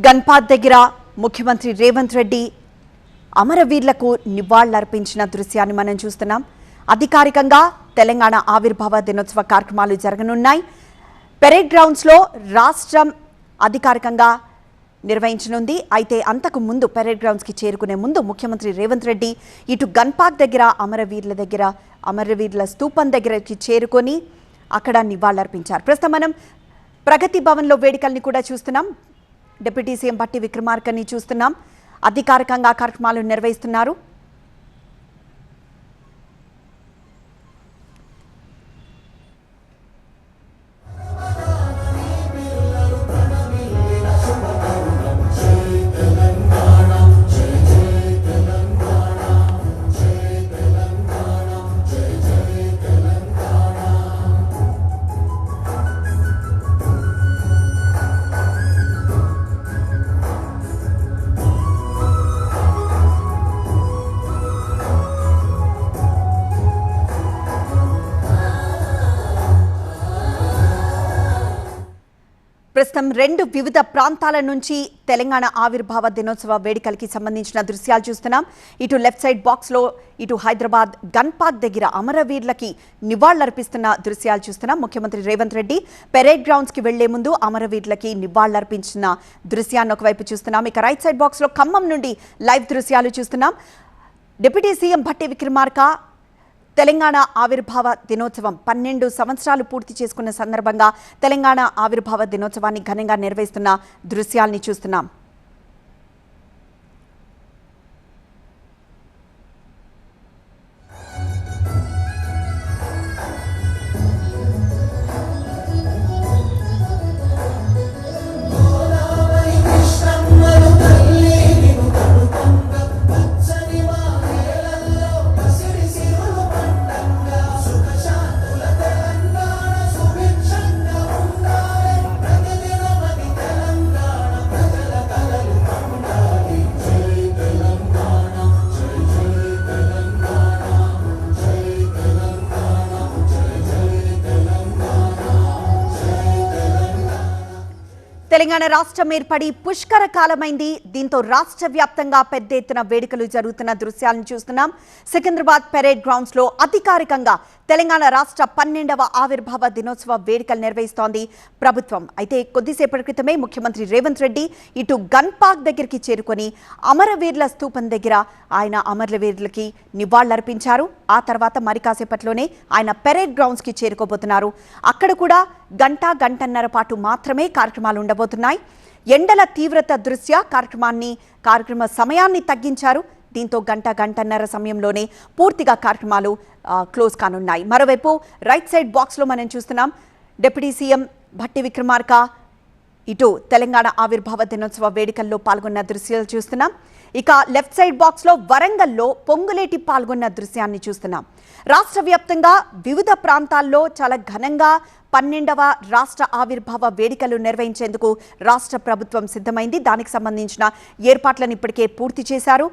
గన్పాద్ దగ్గర ముఖ్యమంత్రి రేవంత్ రెడ్డి అమరవీరులకు నివాళులర్పించిన దృశ్యాన్ని మనం చూస్తున్నాం. అధికారికంగా తెలంగాణ ఆవిర్భావ దినోత్సవ కార్యక్రమాలు జరగనున్నాయి. పెరేడ్ గ్రౌండ్స్లో రాష్ట్రం అధికారికంగా నిర్వహించనుంది. అయితే అంతకు ముందు పెరేడ్ గ్రౌండ్స్కి చేరుకునే ముందు ముఖ్యమంత్రి రేవంత్ రెడ్డి ఇటు గన్పాద్ దగ్గర అమరవీరుల స్తూపం దగ్గరకి చేరుకొని అక్కడ నివాళులర్పించారు. ప్రస్తుతం మనం ప్రగతి భవన్లో వేడుకల్ని కూడా చూస్తున్నాం. డిప్యూటీ సీఎం భట్టి విక్రమార్కని చూస్తున్నాం. అధికారికంగా కార్యక్రమాలు నిర్వహిస్తున్నారు. ప్రస్తుతం రెండు వివిధ ప్రాంతాల నుంచి తెలంగాణ ఆవిర్భావ దినోత్సవ వేడుకలకి సంబంధించిన దృశ్యాలు చూస్తున్నాం. ఇటు లెఫ్ట్ సైడ్ బాక్స్లో ఇటు హైదరాబాద్ గన్పాద్ దగ్గర అమరవీరులకి నివాళులర్పిస్తున్న దృశ్యాలు చూస్తున్నాం. ముఖ్యమంత్రి రేవంత్ రెడ్డి పెరేడ్ గ్రౌండ్స్కి వెళ్లే ముందు అమరవీరులకి నివాళులర్పించిన దృశ్యాన్ని ఒకవైపు చూస్తున్నాం. ఇక రైట్ సైడ్ బాక్స్లో ఖమ్మం నుండి లైవ్ దృశ్యాలు చూస్తున్నాం. డిప్యూటీ సీఎం భట్టి విక్రమార్క తెలంగాణ ఆవిర్భావ దినోత్సవం 12 సంవత్సరాలు పూర్తి చేసుకున్న సందర్భంగా తెలంగాణ ఆవిర్భావ దినోత్సవాన్ని ఘనంగా నిర్వహిస్తున్న దృశ్యాల్ని చూస్తున్నాం. తెలంగాణ రాష్ట్రం ఏర్పడి పుష్కర కాలమైంది. దీంతో రాష్ట్ర వ్యాప్తంగా పెద్ద ఎత్తున వేడుకలు జరుగుతున్న దృశ్యాలను చూస్తున్నాం. సికింద్రాబాద్ పెరేడ్ గ్రౌండ్స్ లో అధికారికంగా తెలంగాణ రాష్ట్ర 12వ ఆవిర్భావ దినోత్సవ వేడుకలు నిర్వహిస్తోంది ప్రభుత్వం. అయితే కొద్దిసేపటి క్రితమే ముఖ్యమంత్రి రేవంత్ రెడ్డి ఇటు గన్పాద్ దగ్గరికి చేరుకొని అమరవీరుల స్తూపం దగ్గర ఆయన అమరవీరులకి నివాళులర్పించారు. ఆ తర్వాత మరి కాసేపట్లోనే ఆయన పెరేడ్ గ్రౌండ్స్ కి చేరుకోబోతున్నారు. అక్కడ కూడా గంటన్నర పాటు మాత్రమే కార్యక్రమాలు ఉండబోతున్నాయి. ఎండల తీవ్రత దృష్ట్యా కార్యక్రమ సమయాన్ని తగ్గించారు. దీంతో గంటన్నర సమయంలోనే పూర్తిగా కార్యక్రమాలు క్లోజ్ కానున్నాయి. మరోవైపు రైట్ సైడ్ బాక్స్లో మనం చూస్తున్నాం. డిప్యూటీ సీఎం భట్టి విక్రమార్క ఇటు తెలంగాణ ఆవిర్భావ దినోత్సవ వేడుకల్లో పాల్గొన్న దృశ్యాలు చూస్తున్నాం. ఇక లెఫ్ట్ సైడ్ బాక్స్లో వరంగల్లో పొంగులేటి పాల్గొన్న దృశ్యాన్ని చూస్తున్నాం. రాష్ట్ర వ్యాప్తంగా వివిధ ప్రాంతాల్లో చాలా ఘనంగా 12వ రాష్ట్ర ఆవిర్భావ వేడుకలు నిర్వహించేందుకు రాష్ట్ర ప్రభుత్వం సిద్ధమైంది. దానికి సంబంధించిన ఏర్పాట్లను ఇప్పటికే పూర్తి చేశారు.